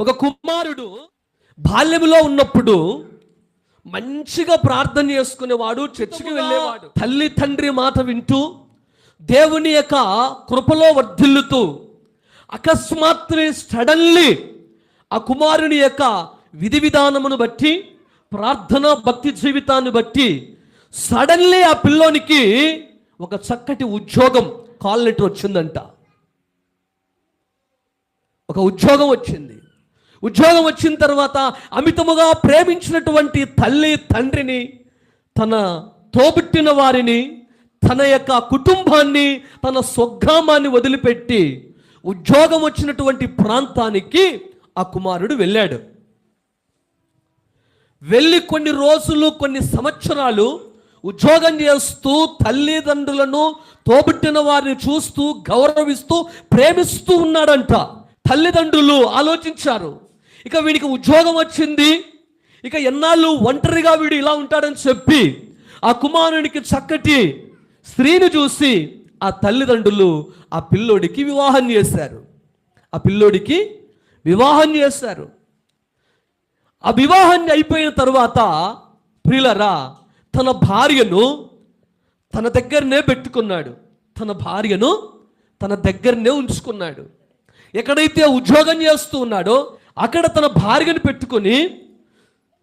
ఒక కుమారుడు బాల్యములో ఉన్నప్పుడు మంచిగా ప్రార్థన చేసుకునేవాడు, చర్చికి వెళ్ళేవాడు. తల్లి తండ్రి మాట వింటూ దేవుని యొక్క కృపలో వర్ధిల్లుతూ అకస్మాత్తు సడన్లీ ఆ కుమారుని యొక్క విధి విధానమును బట్టి, ప్రార్థన భక్తి జీవితాన్ని బట్టి సడన్లీ ఆ పిల్లోనికి ఒక చక్కటి ఉద్యోగం, కాల్ లెటర్ వచ్చిందంట. ఒక ఉద్యోగం వచ్చింది. ఉద్యోగం వచ్చిన తర్వాత అమితముగా ప్రేమించినటువంటి తల్లి తండ్రిని, తన తోబుట్టిన వారిని, తన యొక్క కుటుంబాన్ని, తన స్వగ్రామాన్ని వదిలిపెట్టి ఉద్యోగం వచ్చినటువంటి ప్రాంతానికి ఆ కుమారుడు వెళ్ళాడు. వెళ్ళి కొన్ని రోజులు, కొన్ని సంవత్సరాలు ఉద్యోగం చేస్తూ తల్లిదండ్రులను, తోబుట్టిన వారిని చూస్తూ, గౌరవిస్తూ, ప్రేమిస్తూ ఉన్నాడంట. తల్లిదండ్రులు ఆలోచించారు, ఇక వీడికి ఉద్యోగం వచ్చింది, ఇక ఎన్నాళ్ళు ఒంటరిగా వీడు ఇలా ఉంటాడని చెప్పి ఆ కుమారునికి చక్కటి స్త్రీని చూసి ఆ తల్లిదండ్రులు ఆ పిల్లోడికి వివాహం చేశారు. ఆ పిల్లోడికి వివాహం చేశారు. ఆ వివాహాన్ని అయిపోయిన తర్వాత ప్రియులరా, తన భార్యను తన దగ్గరనే పెట్టుకున్నాడు. తన భార్యను తన దగ్గరనే ఉంచుకున్నాడు. ఎక్కడైతే ఉద్యోగం చేస్తూ ఉన్నాడో అక్కడ తన భార్యను పెట్టుకొని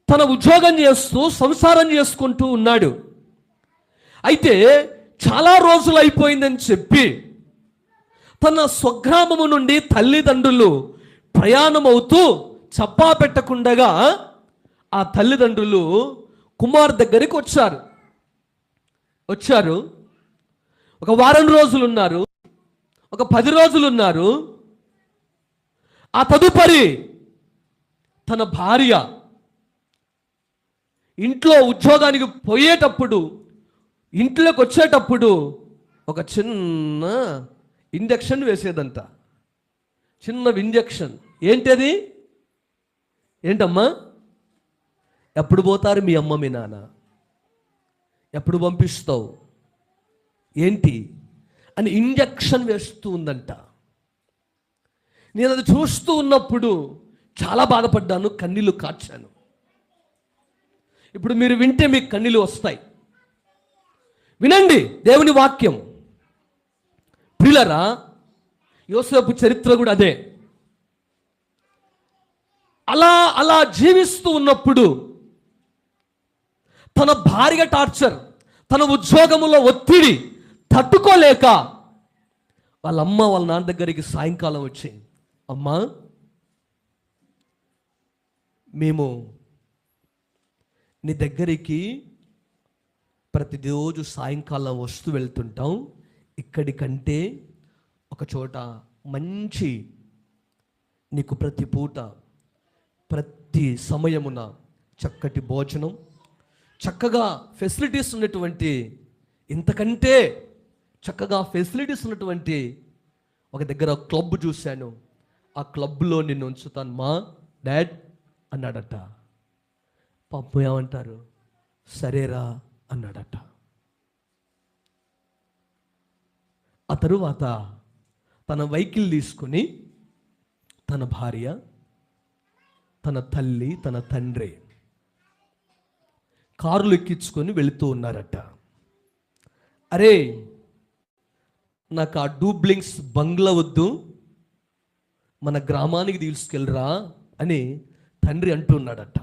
తన ఉద్యోగం చేస్తూ సంసారం చేసుకుంటూ ఉన్నాడు. అయితే చాలా రోజులు అయిపోయిందని చెప్పి తన స్వగ్రామము నుండి తల్లిదండ్రులు ప్రయాణం అవుతూ చప్పా పెట్టకుండగా ఆ తల్లిదండ్రులు కుమార్ దగ్గరికి వచ్చారు. ఒక వారం రోజులు ఉన్నారు, ఒక 10 రోజులు ఉన్నారు. ఆ తదుపరి తన భార్య ఇంట్లో ఉద్యోగానికి పోయేటప్పుడు, ఇంట్లోకి వచ్చేటప్పుడు ఒక చిన్న ఇంజెక్షన్ వేసేదంట. చిన్న ఇంజెక్షన్. ఏంటది? ఏంటమ్మా? ఎప్పుడు పోతారు మీ అమ్మ మీ నాన్న? ఎప్పుడు పంపిస్తావు? ఏంటి అని ఇంజెక్షన్ వేస్తూ ఉందంట. నేను అది చూస్తూ ఉన్నప్పుడు చాలా బాధపడ్డాను, కన్నీళ్ళు కార్చాను. ఇప్పుడు మీరు వింటే మీకు కన్నీళ్ళు వస్తాయి. వినండి దేవుని వాక్యం. ప్రియులరా, యోసేపు చరిత్ర కూడా అదే. అలా జీవిస్తూ ఉన్నప్పుడు తన భార్య టార్చర్, తన ఉద్యోగములో ఒత్తిడి తట్టుకోలేక వాళ్ళ అమ్మ వాళ్ళ నాన్న దగ్గరికి సాయంకాలం వచ్చి, అమ్మా మేము నీ దగ్గరికి ప్రతిరోజు సాయంకాలం వస్తూ వెళ్తుంటాం. ఇక్కడికంటే ఒక చోట మంచి నీకు ప్రతి పూట, ప్రతి సమయమున చక్కటి భోజనం, చక్కగా ఫెసిలిటీస్ ఉన్నటువంటి, ఇంతకంటే చక్కగా ఫెసిలిటీస్ ఉన్నటువంటి ఒక దగ్గర క్లబ్ చూశాను. ఆ క్లబ్లో నిన్ను ఉంచుతాను మా డాడ్ అన్నాడట. పాపం ఏమంటారు? సరేరా అన్నాడట. ఆ తరువాత తన వెహికల్ తీసుకుని తన భార్య, తన తల్లి, తన తండ్రి కారులు ఎక్కించుకొని వెళుతూ ఉన్నారట. అరే నాకు ఆ డూబ్లింగ్స్ బంగ్లా వద్దు, మన గ్రామానికి తీసుకెళ్ళరా అని తండ్రి అంటున్నాడట.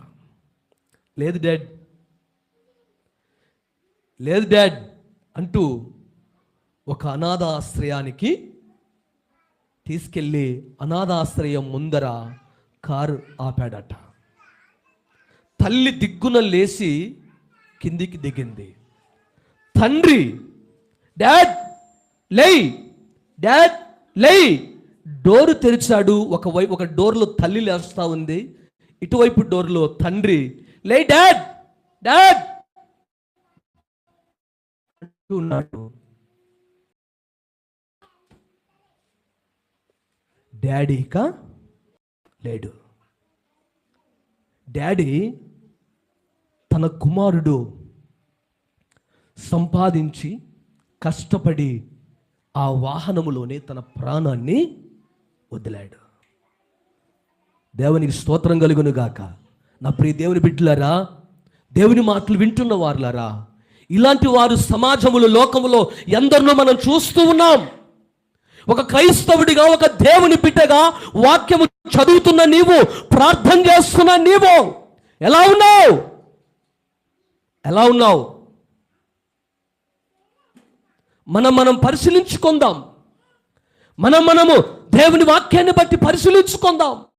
లేదు డాడ్ అంటూ ఒక అనాథాశ్రయానికి తీసుకెళ్ళి అనాథాశ్రయం ముందర కారు ఆపాడట. తల్లి దిగ్గున లేచి కిందికి దిగింది. తండ్రి డాడ్ లే డోరు తెరిచాడు. ఒక డోర్లో తల్లి లేస్తా ఉంది, ఇటువైపు డోర్లో తండ్రి లే డాడ్ అంటున్నాడు. డాడీ ఇక లేడు. డాడీ తన కుమారుడు సంపాదించి కష్టపడి ఆ వాహనములోనే తన ప్రాణాన్ని వదిలాడు. దేవునికి స్తోత్రం కలుగును గాక. నా ప్రియ దేవుని బిడ్డలారా, దేవుని మాటలు వింటున్న వారులారా, ఇలాంటి వారు సమాజములో, లోకములో ఎందరినో మనం చూస్తూ ఉన్నాం. ఒక క్రైస్తవుడిగా, ఒక దేవుని బిడ్డగా వాక్యము చదువుతున్న నీవు, ప్రార్థన చేస్తున్న నీవు ఎలా ఉన్నావు? ఎలా ఉన్నావు? మనం పరిశీలించుకుందాం. మనము దేవుని వాక్యాన్ని బట్టి పరిశీలించుకుందాం.